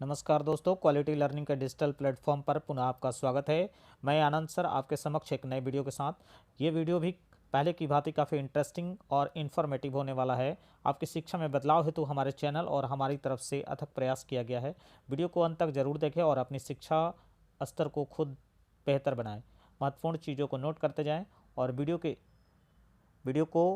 नमस्कार दोस्तों, quality learning के डिजिटल प्लेटफॉर्म पर पुनः आपका स्वागत है। मैं आनंद सर आपके समक्ष एक नए वीडियो के साथ। ये वीडियो भी पहले की भांति काफ़ी इंटरेस्टिंग और इन्फॉर्मेटिव होने वाला है। आपकी शिक्षा में बदलाव हेतु हमारे चैनल और हमारी तरफ से अथक प्रयास किया गया है। वीडियो को अंत तक जरूर देखें और अपनी शिक्षा स्तर को खुद बेहतर बनाएं। महत्वपूर्ण चीज़ों को नोट करते जाएँ और वीडियो को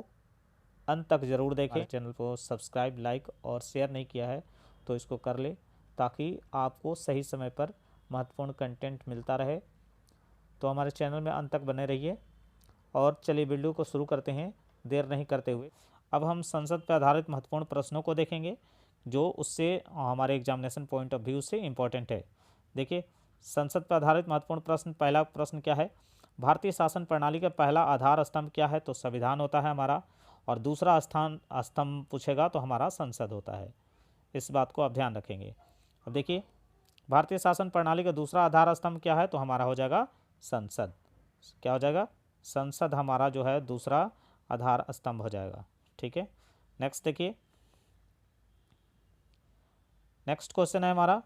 अंत तक ज़रूर देखें। चैनल को सब्सक्राइब, लाइक और शेयर नहीं किया है तो इसको कर ले, ताकि आपको सही समय पर महत्वपूर्ण कंटेंट मिलता रहे। तो हमारे चैनल में अंत तक बने रहिए और चलिए वीडियो को शुरू करते हैं देर नहीं करते हुए। अब हम संसद पर आधारित महत्वपूर्ण प्रश्नों को देखेंगे जो उससे हमारे एग्जामिनेशन पॉइंट ऑफ व्यू से इम्पोर्टेंट है। देखिए, संसद पर आधारित महत्वपूर्ण प्रश्न, पहला प्रश्न क्या है? भारतीय शासन प्रणाली का पहला आधार स्तंभ क्या है? तो संविधान होता है हमारा। और दूसरा स्तंभ पूछेगा तो हमारा संसद होता है। इस बात को आप ध्यान रखेंगे। अब देखिए, भारतीय शासन प्रणाली का दूसरा आधार स्तंभ क्या है? तो हमारा हो जाएगा संसद। क्या हो जाएगा? संसद हमारा जो है दूसरा आधार स्तंभ हो जाएगा। ठीक है, नेक्स्ट देखिए, नेक्स्ट क्वेश्चन है हमारा,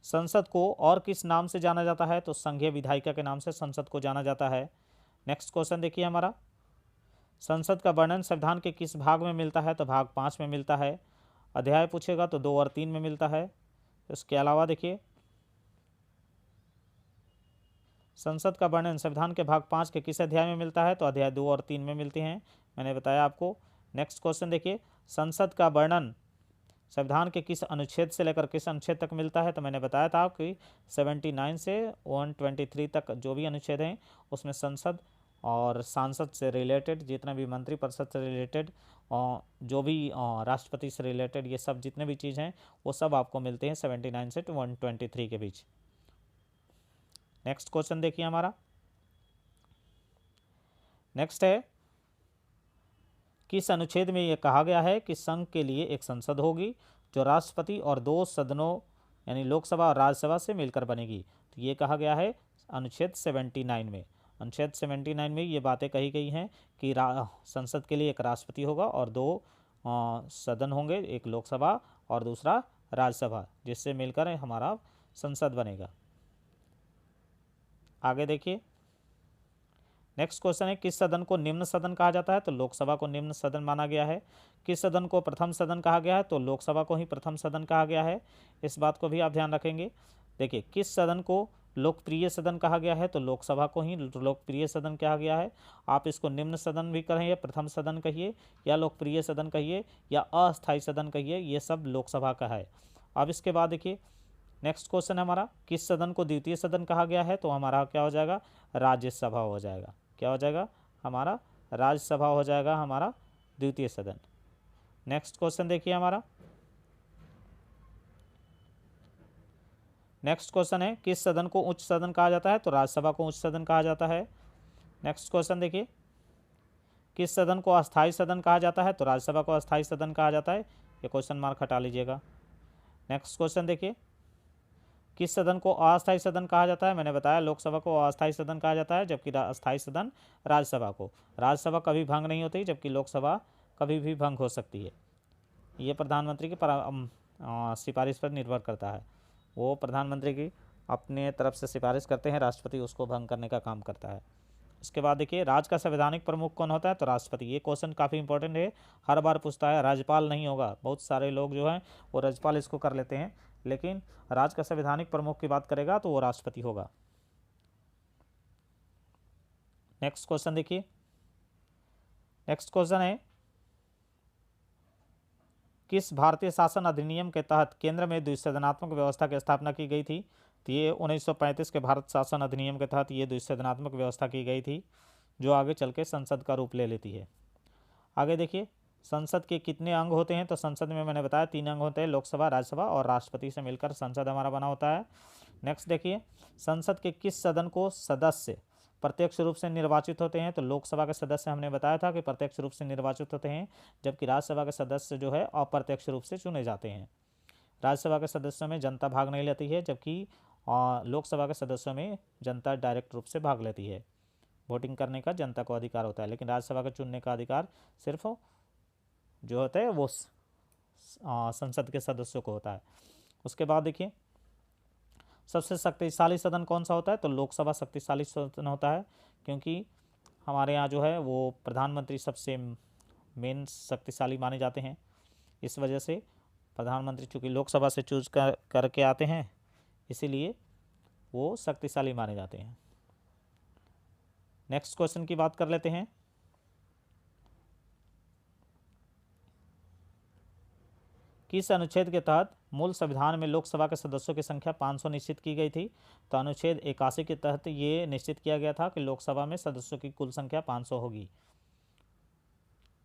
संसद को और किस नाम से जाना जाता है? तो संघीय विधायिका के नाम से संसद को जाना जाता है। नेक्स्ट क्वेश्चन देखिए हमारा, संसद का वर्णन संविधान के किस भाग में मिलता है? तो भाग 5 में मिलता है। अध्याय पूछेगा तो 2 और 3 में मिलता है। इसके अलावा देखिए, संसद का वर्णन संविधान के भाग 5 के किस अध्याय में मिलता है? तो अध्याय 2 और 3 में मिलते हैं, मैंने बताया आपको। नेक्स्ट क्वेश्चन देखिए, संसद का वर्णन संविधान के किस अनुच्छेद से लेकर किस अनुच्छेद तक मिलता है? तो मैंने बताया था कि 79 से 123 तक जो भी अनुच्छेद हैं उसमें संसद और सांसद से रिलेटेड, जितने भी मंत्रिपरिषद से रिलेटेड और जो भी राष्ट्रपति से रिलेटेड, ये सब जितने भी चीज़ हैं वो सब आपको मिलते हैं 79 से 123 के बीच। नेक्स्ट क्वेश्चन देखिए हमारा, नेक्स्ट है, किस अनुच्छेद में यह कहा गया है कि संघ के लिए एक संसद होगी जो राष्ट्रपति और 2 सदनों यानी लोकसभा और राज्यसभा से मिलकर बनेगी? तो ये कहा गया है अनुच्छेद 79 में। अनुच्छेद 79 में ये बातें कही गई हैं कि संसद के लिए एक राष्ट्रपति होगा और 2 सदन होंगे, एक लोकसभा और दूसरा राज्यसभा, जिससे मिलकर हमारा संसद बनेगा। आगे देखिए, नेक्स्ट क्वेश्चन है, किस सदन को निम्न सदन कहा जाता है? तो लोकसभा को निम्न सदन माना गया है। किस सदन को प्रथम सदन कहा गया है? तो लोकसभा को ही प्रथम सदन कहा गया है। इस बात को भी आप ध्यान रखेंगे। देखिए, किस सदन को लोकप्रिय सदन कहा गया है? तो लोकसभा को ही लोकप्रिय सदन कहा गया है। आप इसको निम्न सदन भी कहिए, प्रथम सदन कहिए, या लोकप्रिय सदन कहिए, या अस्थायी सदन कहिए, ये सब लोकसभा का है। अब इसके बाद देखिए, नेक्स्ट क्वेश्चन है हमारा, किस सदन को द्वितीय सदन कहा गया है? तो हमारा क्या हो जाएगा? राज्यसभा हो जाएगा। क्या हो जाएगा? हमारा राज्यसभा हो जाएगा हमारा द्वितीय सदन। नेक्स्ट क्वेश्चन देखिए हमारा, नेक्स्ट क्वेश्चन है, किस सदन को उच्च सदन कहा जाता है? तो राज्यसभा को उच्च सदन कहा जाता है। नेक्स्ट क्वेश्चन देखिए, किस सदन को अस्थायी सदन कहा जाता है? तो राज्यसभा को अस्थायी सदन कहा जाता है। ये क्वेश्चन मार्क हटा लीजिएगा। नेक्स्ट क्वेश्चन देखिए, किस सदन को अस्थायी सदन कहा जाता है? मैंने बताया लोकसभा को अस्थायी सदन कहा जाता है, जबकि अस्थायी सदन राज्यसभा को। राज्यसभा कभी भंग नहीं होती, जबकि लोकसभा कभी भी भंग हो सकती है। ये प्रधानमंत्री की सिफारिश पर निर्भर करता है। वो प्रधानमंत्री की अपने तरफ से सिफारिश करते हैं, राष्ट्रपति उसको भंग करने का काम करता है। इसके बाद देखिए, राज्य का संवैधानिक प्रमुख कौन होता है? तो राष्ट्रपति। ये क्वेश्चन काफ़ी इंपॉर्टेंट है, हर बार पूछता है। राज्यपाल नहीं होगा, बहुत सारे लोग जो हैं वो राज्यपाल इसको कर लेते हैं, लेकिन राज्य का संवैधानिक प्रमुख की बात करेगा तो वो राष्ट्रपति होगा। नेक्स्ट क्वेश्चन देखिए, नेक्स्ट क्वेश्चन है, किस भारतीय शासन अधिनियम के तहत केंद्र में द्विसदनात्मक व्यवस्था की स्थापना की गई थी? तो ये 1935 के भारत शासन अधिनियम के तहत ये द्विसदनात्मक व्यवस्था की गई थी, जो आगे चल के संसद का रूप ले लेती है। आगे देखिए, संसद के कितने अंग होते हैं? तो संसद में मैंने बताया 3 अंग होते हैं, लोकसभा, राज्यसभा और राष्ट्रपति से मिलकर संसद हमारा बना होता है। नेक्स्ट देखिए, संसद के किस सदन को सदस्य प्रत्यक्ष रूप से निर्वाचित होते हैं? तो लोकसभा के सदस्य हमने बताया था कि प्रत्यक्ष रूप से निर्वाचित होते हैं, जबकि राज्यसभा के सदस्य जो है अप्रत्यक्ष रूप से चुने जाते हैं। राज्यसभा के सदस्यों में जनता भाग नहीं लेती है, जबकि लोकसभा के सदस्यों में जनता डायरेक्ट रूप से भाग लेती है। वोटिंग करने का जनता को अधिकार होता है, लेकिन राज्यसभा का चुनने का अधिकार सिर्फ जो होता है वो संसद के सदस्यों को होता है। उसके बाद देखिए सबसे शक्तिशाली सदन कौन सा होता है, तो लोकसभा शक्तिशाली सदन होता है, क्योंकि हमारे यहाँ जो है वो प्रधानमंत्री सबसे मेन शक्तिशाली माने जाते हैं। इस वजह से प्रधानमंत्री चूँकि लोकसभा से चूज करके आते हैं, इसीलिए वो शक्तिशाली माने जाते हैं। नेक्स्ट क्वेश्चन की बात कर लेते हैं। किस अनुच्छेद के तहत मूल संविधान में लोकसभा के सदस्यों की संख्या 500 निश्चित की गई थी, तो अनुच्छेद 81 के तहत ये निश्चित किया गया था कि लोकसभा में सदस्यों की कुल संख्या 500 होगी।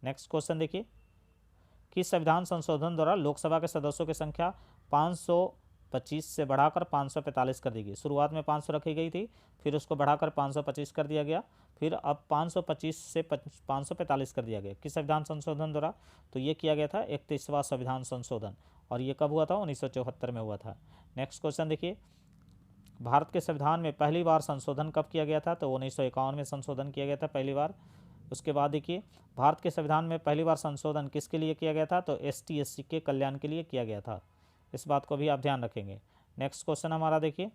नेक्स्ट क्वेश्चन देखिए, किस संविधान संशोधन द्वारा लोकसभा के सदस्यों की संख्या 525 से बढ़ाकर 545 कर दी गई। शुरुआत में 500 रखी गई थी, फिर उसको बढ़ाकर 525 कर दिया गया, फिर अब 525 से 545 कर दिया गया। किस संविधान संशोधन द्वारा, तो ये किया गया था 31वां संविधान संशोधन, और ये कब हुआ था, 1974 में हुआ था। नेक्स्ट क्वेश्चन देखिए, भारत के संविधान में पहली बार संशोधन कब किया गया था, तो 1951 में संशोधन किया गया था पहली बार। उसके बाद देखिए भारत के संविधान में पहली बार संशोधन किसके लिए किया गया था, तो ST SC के कल्याण के लिए किया गया था। इस बात को भी आप ध्यान रखेंगे। नेक्स्ट क्वेश्चन हमारा देखिए,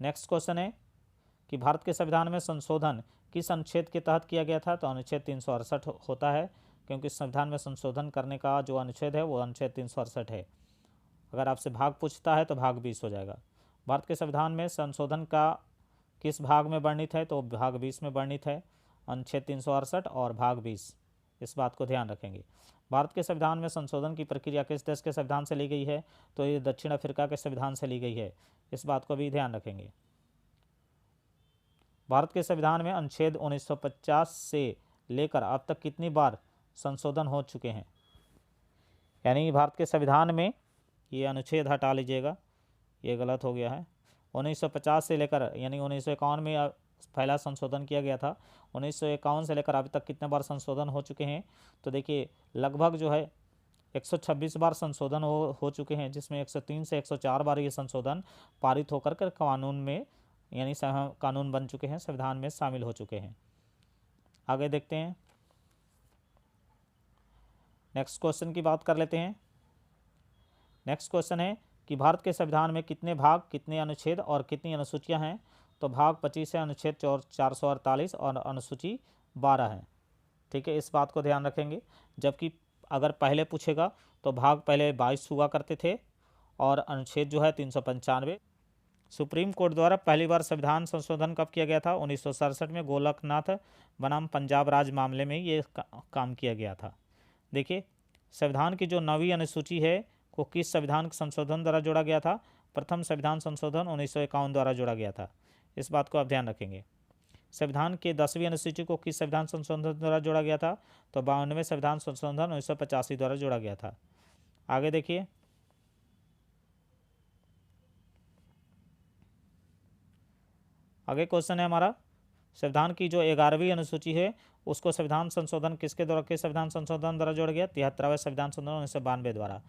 नेक्स्ट क्वेश्चन है कि भारत के संविधान में संशोधन किस अनुच्छेद के तहत किया गया था, तो अनुच्छेद 368 होता है, क्योंकि संविधान में संशोधन करने का जो अनुच्छेद है वो अनुच्छेद 368 है। अगर आपसे भाग पूछता है तो भाग 20 हो जाएगा। भारत के संविधान में संशोधन का किस भाग में वर्णित है, तो भाग 20 में वर्णित है, अनुच्छेद 368 और भाग 20। इस बात को ध्यान रखेंगे। भारत के संविधान में संशोधन की प्रक्रिया किस देश के संविधान से ली गई है, तो ये दक्षिण अफ्रीका के संविधान से ली गई है। इस बात को भी ध्यान रखेंगे। भारत के संविधान में अनुच्छेद 1950 से लेकर अब तक कितनी बार संशोधन हो चुके हैं, यानी भारत के संविधान में ये अनुच्छेद हटा लीजिएगा, ये गलत हो गया है। 1950 से लेकर यानी 1951 में पहला संशोधन किया गया था, 1951 से लेकर अभी तक कितने बार संशोधन हो चुके हैं, तो देखिए लगभग जो है 126 बार संशोधन हो चुके हैं, जिसमें 103 से 104 बार ये संशोधन पारित होकर के कानून में यानी कानून बन चुके हैं, संविधान में शामिल हो चुके हैं। आगे देखते हैं, नेक्स्ट क्वेश्चन की बात कर लेते हैं। नेक्स्ट क्वेश्चन है कि भारत के संविधान में कितने भाग, कितने अनुच्छेद और कितनी अनुसूचियां हैं, तो भाग 25 है, अनुच्छेद 448 और अनुसूची 12 है। ठीक है, इस बात को ध्यान रखेंगे। जबकि अगर पहले पूछेगा तो भाग पहले 22 हुआ करते थे और अनुच्छेद जो है 395। सुप्रीम कोर्ट द्वारा पहली बार संविधान संशोधन कब किया गया था, 1967 में गोलकनाथ बनाम पंजाब राज मामले में ये काम किया गया था। देखिए संविधान की जो 9वीं अनुसूची है को किस संविधान संशोधन द्वारा जोड़ा गया था, प्रथम संविधान संशोधन 1951 द्वारा जोड़ा गया था। इस बात को आप ध्यान रखेंगे। संविधान के 10वीं अनुसूची को किस संविधान संशोधन द्वारा जोड़ा गया था, तो 52वें संविधान संशोधन 1985 द्वारा जोड़ा गया था। आगे देखिए, आगे क्वेश्चन है हमारा, संविधान की जो 11वीं अनुसूची है उसको संविधान संशोधन किसके द्वारा, किस संविधान संशोधन द्वारा जोड़ा गया, 73वें संविधान संशोधन 1992 द्वारा।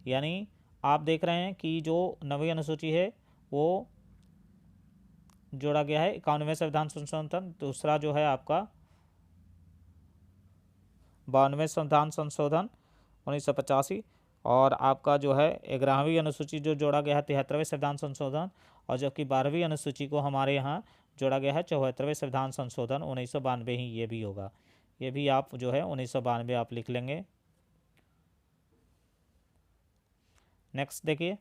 यानी आप देख रहे हैं कि जो 9वीं अनुसूची है वो जोड़ा गया है 51वें संविधान संशोधन, दूसरा जो है आपका 52वें संविधान संशोधन 1985, और आपका जो है 11वीं अनुसूची जो जोड़ा गया है 73वें संविधान संशोधन, और जबकि 12वीं अनुसूची को हमारे यहाँ जोड़ा गया है 74वें संविधान संशोधन 1992 ही ये भी होगा। ये भी आप जो है 1992 आप लिख लेंगे। नेक्स्ट देखिए,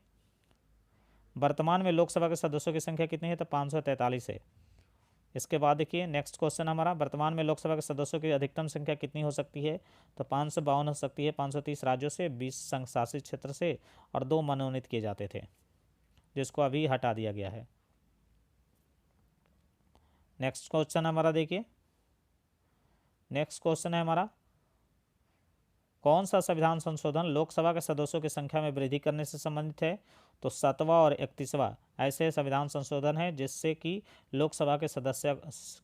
वर्तमान में लोकसभा के सदस्यों की संख्या कितनी है, तो 543 है। इसके बाद देखिए नेक्स्ट क्वेश्चन हमारा, वर्तमान में लोकसभा के सदस्यों की अधिकतम संख्या कितनी हो सकती है, तो 552 हो सकती है। 530 राज्यों से, 20 संघ शासित क्षेत्र से और 2 मनोनीत किए जाते थे, जिसको अभी हटा दिया गया है। नेक्स्ट क्वेश्चन हमारा देखिए, नेक्स्ट क्वेश्चन है हमारा, कौन सा संविधान संशोधन लोकसभा के सदस्यों की संख्या में वृद्धि करने से संबंधित है, तो 7वां और 31वां ऐसे संविधान संशोधन है जिससे कि लोकसभा के सदस्य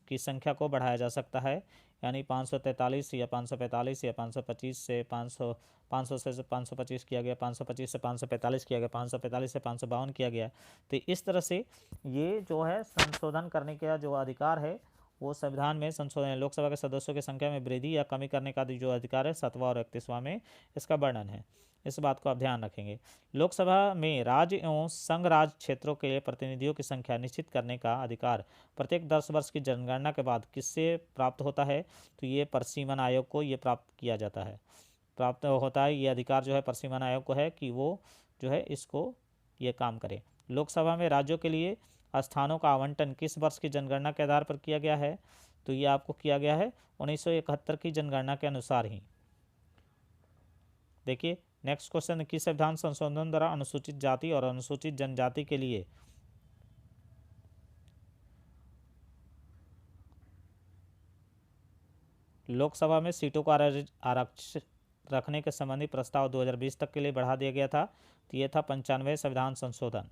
की संख्या को बढ़ाया जा सकता है। यानी 543 या 545 या 525 से 500 से 525 किया गया, 525 से 545 किया गया, 545 से 552 किया गया। तो इस तरह से ये जो है संशोधन करने का जो अधिकार है वो संविधान में संशोधन, लोकसभा के सदस्यों की संख्या में वृद्धि या कमी करने का जो अधिकार है 7वां और 31वां में इसका वर्णन है। इस बात को आप ध्यान रखेंगे। लोकसभा में राज्य एवं संघ राज्य क्षेत्रों के प्रतिनिधियों की संख्या निश्चित करने का अधिकार प्रत्येक 10 वर्ष की जनगणना के बाद किससे प्राप्त होता है? तो ये परिसीमन आयोग को ये प्राप्त किया जाता है, प्राप्त होता है। ये अधिकार जो है परिसीमन आयोग को है कि वो जो है इसको ये काम करे। लोकसभा में राज्यों के लिए स्थानों का आवंटन किस वर्ष की जनगणना के आधार पर किया गया है? तो ये आपको किया गया है 1971 की जनगणना के अनुसार ही। देखिए नेक्स्ट क्वेश्चन, किस संविधान संशोधन द्वारा अनुसूचित जाति और अनुसूचित जनजाति के लिए लोकसभा में सीटों को आरक्षित रखने के संबंधी प्रस्ताव 2020 तक के लिए बढ़ा दिया गया था? तो ये था 95वें संविधान संशोधन।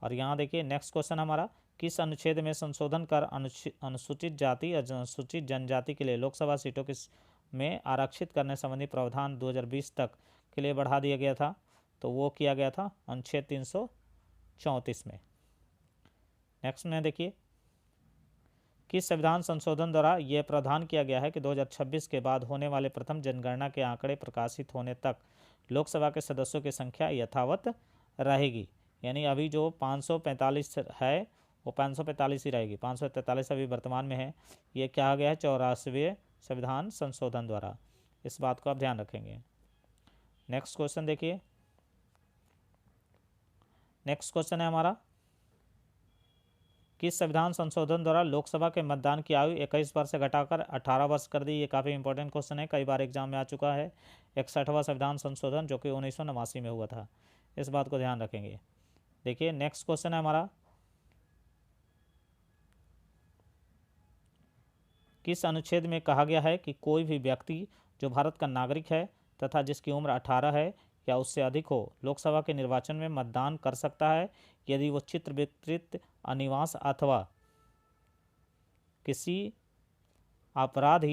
और यहाँ देखिए नेक्स्ट क्वेश्चन हमारा, किस अनुच्छेद में संशोधन कर अनुसूचित जाति और अनुसूचित जनजाति के लिए लोकसभा सीटों की में आरक्षित करने संबंधी प्रावधान 2020 तक के लिए बढ़ा दिया गया था? तो वो किया गया था अनुच्छेद 334 में। नेक्स्ट में देखिए, किस संविधान संशोधन द्वारा यह प्रावधान किया गया है कि 2026 के बाद होने वाले प्रथम जनगणना के आंकड़े प्रकाशित होने तक लोकसभा के सदस्यों की संख्या यथावत रहेगी? यानी अभी जो 545 है वो 545 ही रहेगी, 543 अभी वर्तमान में है। ये क्या आ गया है 84वें संविधान संशोधन द्वारा। इस बात को आप ध्यान रखेंगे। नेक्स्ट क्वेश्चन देखिए, नेक्स्ट क्वेश्चन है हमारा, किस संविधान संशोधन द्वारा लोकसभा के मतदान की आयु 21 वर्ष से घटाकर 18 वर्ष कर दी? ये काफ़ी इंपॉर्टेंट क्वेश्चन है, कई बार एग्जाम में आ चुका है। 61वां संविधान संशोधन जो कि 1989 में हुआ था। इस बात को ध्यान रखेंगे। देखिए नेक्स्ट क्वेश्चन है हमारा, किस अनुच्छेद में कहा गया है कि कोई भी व्यक्ति जो भारत का नागरिक है तथा जिसकी उम्र 18 है या उससे अधिक हो लोकसभा के निर्वाचन में मतदान कर सकता है यदि वो चित्र विकृत अनिवास अथवा किसी अपराध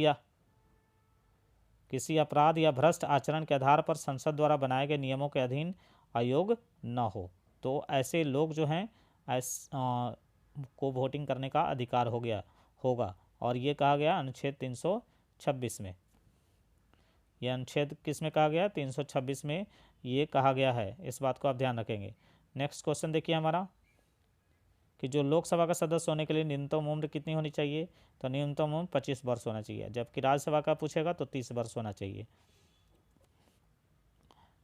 या भ्रष्ट आचरण के आधार पर संसद द्वारा बनाए गए नियमों के अधीन अयोग्य न हो? तो ऐसे लोग जो हैं को वोटिंग करने का अधिकार होगा। और ये कहा गया अनुच्छेद 326 में। यह अनुच्छेद किस में कहा गया? 326 में ये कहा गया है। इस बात को आप ध्यान रखेंगे। नेक्स्ट क्वेश्चन देखिए हमारा, कि जो लोकसभा का सदस्य होने के लिए न्यूनतम उम्र कितनी होनी चाहिए? तो न्यूनतम उम्र 25 वर्ष होना चाहिए, जबकि राज्यसभा का पूछेगा तो 30 वर्ष होना चाहिए।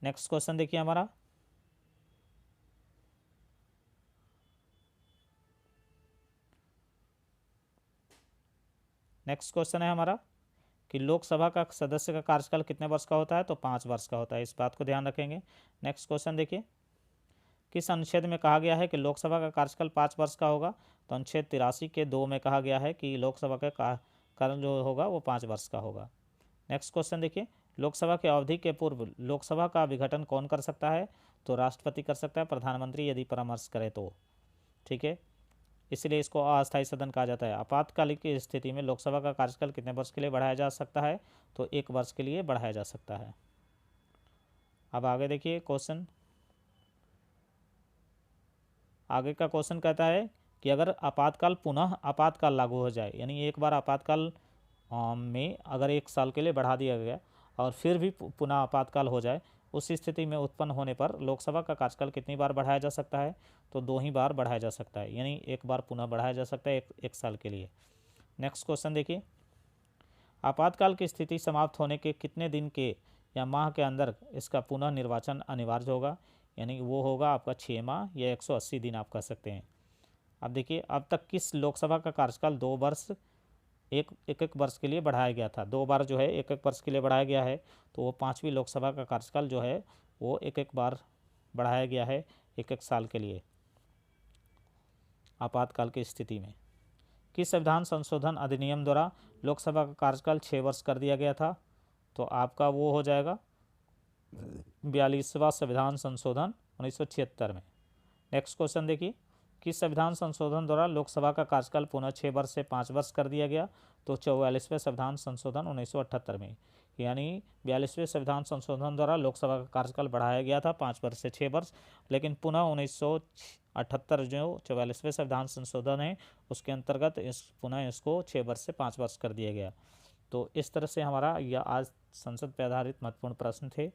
नेक्स्ट क्वेश्चन देखिए हमारा, नेक्स्ट क्वेश्चन है हमारा कि लोकसभा का सदस्य का कार्यकाल कितने वर्ष का होता है? तो 5 वर्ष का होता है। इस बात को ध्यान रखेंगे। नेक्स्ट क्वेश्चन देखिए, किस अनुच्छेद में कहा गया है कि लोकसभा का कार्यकाल 5 वर्ष का होगा? तो अनुच्छेद 83 के 2 में कहा गया है कि लोकसभा का कार्यकाल जो होगा वो 5 वर्ष का होगा। नेक्स्ट क्वेश्चन देखिए, लोकसभा की अवधि के पूर्व लोकसभा का विघटन कौन कर सकता है? तो राष्ट्रपति कर सकता है, प्रधानमंत्री यदि परामर्श करे तो। ठीक है, इसलिए इसको अस्थायी सदन कहा जाता है। आपातकाल की स्थिति में लोकसभा का कार्यकाल कितने वर्ष के लिए बढ़ाया जा सकता है? तो 1 वर्ष के लिए बढ़ाया जा सकता है। अब आगे देखिए क्वेश्चन, आगे का क्वेश्चन कहता है कि अगर पुनः आपातकाल लागू हो जाए, यानी एक बार आपातकाल में अगर 1 साल के लिए बढ़ा दिया गया और फिर भी पुनः आपातकाल हो जाए, उस स्थिति में उत्पन्न होने पर लोकसभा का कार्यकाल कितनी बार बढ़ाया जा सकता है? तो 2 ही बार बढ़ाया जा सकता है, यानी 1 बार पुनः बढ़ाया जा सकता है 1 साल के लिए। नेक्स्ट क्वेश्चन देखिए, आपातकाल की स्थिति समाप्त होने के कितने दिन के या माह के अंदर इसका पुनः निर्वाचन अनिवार्य होगा? यानी वो होगा आपका 6 माह या 180 दिन आप कह सकते हैं। अब देखिए, अब तक किस लोकसभा का कार्यकाल 2 वर्ष एक वर्ष के लिए बढ़ाया गया था? 2 बार जो है 1 वर्ष के लिए बढ़ाया गया है। तो वो 5वीं लोकसभा का कार्यकाल जो है वो 1 बार बढ़ाया गया है 1 साल के लिए आपातकाल की स्थिति में। किस संविधान संशोधन अधिनियम द्वारा लोकसभा का कार्यकाल 6 वर्ष कर दिया गया था? तो आपका वो हो जाएगा 42वां संविधान संशोधन 1976 में। नेक्स्ट क्वेश्चन देखिए, किस संविधान संशोधन द्वारा लोकसभा का कार्यकाल पुनः 6 वर्ष से 5 वर्ष कर दिया गया? तो 44वें संविधान संशोधन 1978 में, यानी 42वें संविधान संशोधन द्वारा लोकसभा का कार्यकाल बढ़ाया गया था 5 वर्ष से 6 वर्ष, लेकिन पुनः 1978 जो 44वें संविधान संशोधन है उसके अंतर्गत पुनः इसको 6 वर्ष से 5 वर्ष कर दिया गया। तो इस तरह से हमारा यह आज संसद पे आधारित महत्वपूर्ण प्रश्न थे।